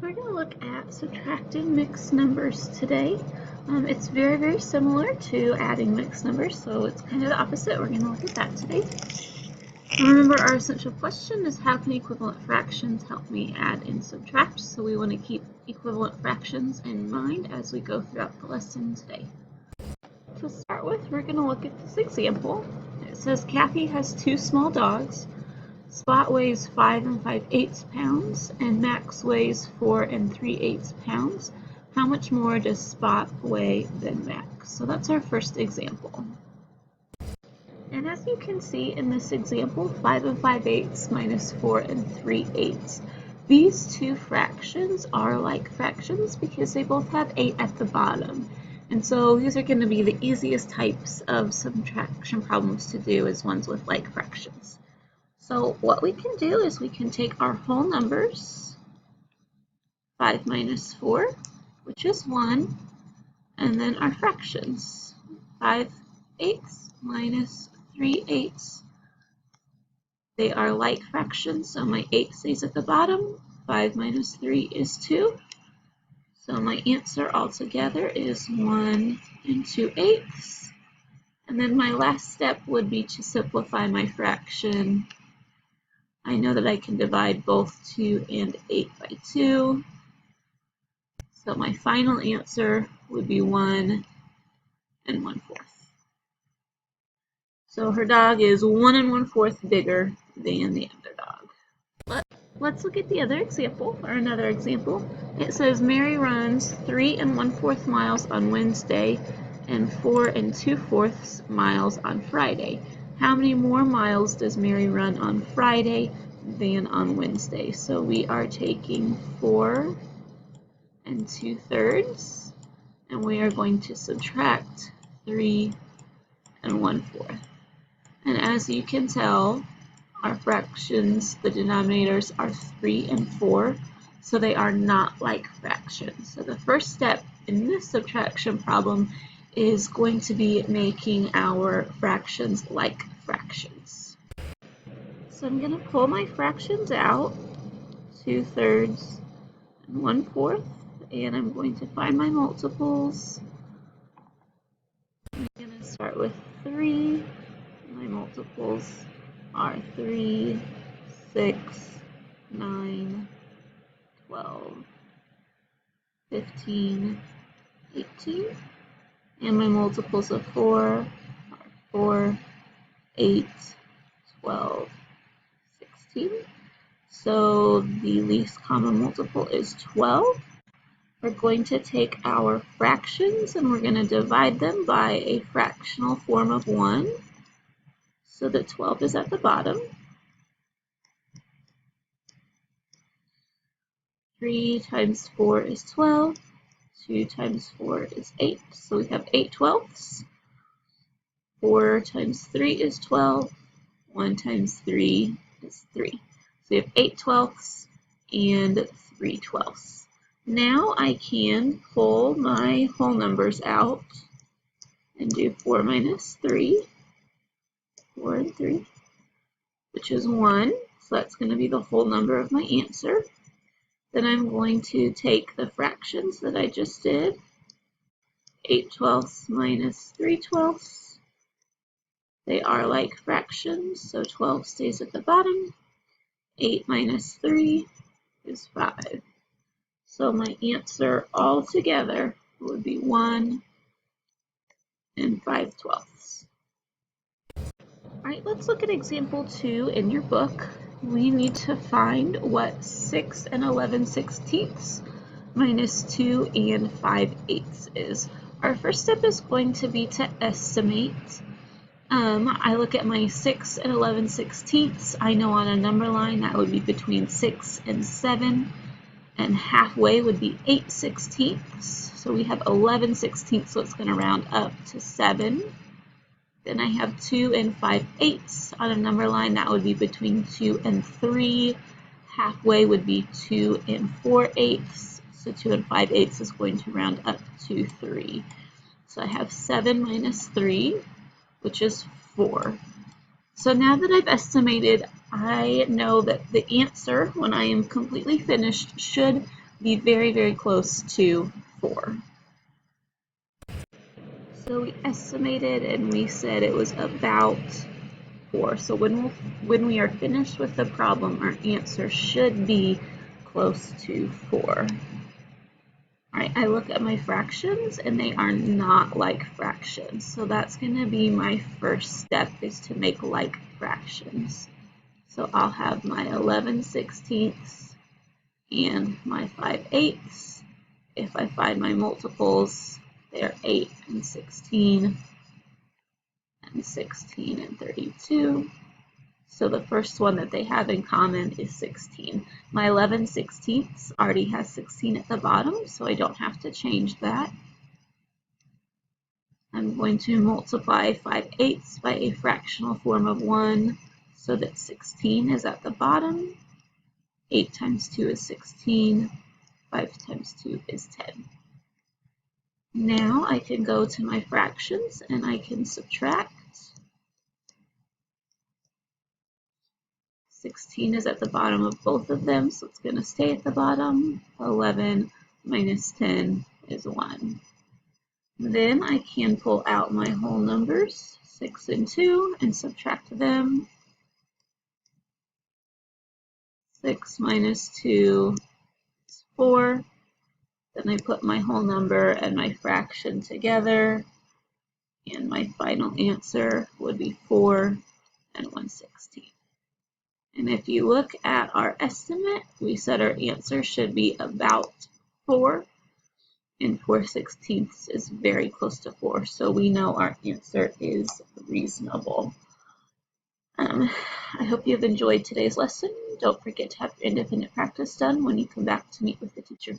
So we're going to look at subtracting mixed numbers today. It's very similar to adding mixed numbers, so it's kind of the opposite. We're going to look at that today. Remember, our essential question is how can equivalent fractions help me add and subtract? So we want to keep equivalent fractions in mind as we go throughout the lesson today. To start with, we're going to look at this example. It says Kathy has two small dogs. Spot weighs 5 5/8 pounds and Max weighs 4 3/8 pounds. How much more does Spot weigh than Max? So that's our first example. And as you can see in this example, 5 5/8 minus 4 3/8. These two fractions are like fractions because they both have 8 at the bottom. And so these are going to be the easiest types of subtraction problems to do as ones with like fractions. So what we can do is we can take our whole numbers, 5 minus 4, which is 1, and then our fractions, 5/8 minus 3/8. They are like fractions, so my 8 stays at the bottom. 5 minus 3 is 2. So my answer altogether is 1 2/8. And then my last step would be to simplify my fraction. I know that I can divide both 2 and 8 by 2. So my final answer would be 1 1/4. So her dog is 1 1/4 bigger than the other dog. Let's look at the other example, or another example. It says Mary runs 3 1/4 miles on Wednesday and 4 2/4 miles on Friday. How many more miles does Mary run on Friday than on Wednesday? So we are taking 4 2/3 and we are going to subtract 3 1/4. And as you can tell, our fractions, the denominators are 3 and 4, so they are not like fractions. So the first step in this subtraction problem is going to be making our fractions like fractions. So I'm going to pull my fractions out, 2/3 and 1/4, and I'm going to find my multiples. I'm going to start with 3. My multiples are 3, 6, 9, 12, 15, 18. And my multiples of 4 are 4, 8, 12, 16. So the least common multiple is 12. We're going to take our fractions and we're going to divide them by a fractional form of 1. So that 12 is at the bottom. 3 times 4 is 12. 2 times 4 is 8. So we have 8/12. 4 times 3 is 12. 1 times 3 is 3. So we have 8/12 and 3/12. Now I can pull my whole numbers out and do 4 minus 3. 4 and 3, which is 1. So that's going to be the whole number of my answer. Then I'm going to take the fractions that I just did. 8/12 minus 3/12. They are like fractions, so 12 stays at the bottom. 8 minus 3 is 5. So my answer altogether would be 1 5/12. Alright, let's look at example 2 in your book. We need to find what 6 11/16 minus 2 5/8 is. Our first step is going to be to estimate. I look at my 6 11/16. I know on a number line that would be between 6 and 7, and halfway would be 8/16. So we have 11/16, so it's going to round up to 7. Then I have 2 5/8 on a number line that would be between 2 and 3. Halfway would be 2 4/8. So 2 5/8 is going to round up to 3. So I have 7 minus 3, which is 4. So now that I've estimated, I know that the answer, when I am completely finished, should be very, very close to 4. So we estimated and we said it was about 4. So when we are finished with the problem, our answer should be close to 4. All right, I look at my fractions and they are not like fractions. So that's going to be my first step, is to make like fractions. So I'll have my 11/16 and my 5/8. If I find my multiples, they're 8 and 16 and 16 and 32. So the first one that they have in common is 16. My 11/16 already has 16 at the bottom, so I don't have to change that. I'm going to multiply 5/8 by a fractional form of 1 so that 16 is at the bottom. 8 times 2 is 16. 5 times 2 is 10. Now I can go to my fractions and I can subtract. 16 is at the bottom of both of them, so it's going to stay at the bottom. 11 minus 10 is 1. Then I can pull out my whole numbers, 6 and 2, and subtract them. 6 minus 2 is 4. Then I put my whole number and my fraction together, and my final answer would be 4 and 1/16. And if you look at our estimate, we said our answer should be about 4, and 4/16 is very close to 4, so we know our answer is reasonable. I hope you've enjoyed today's lesson. Don't forget to have your independent practice done when you come back to meet with the teacher.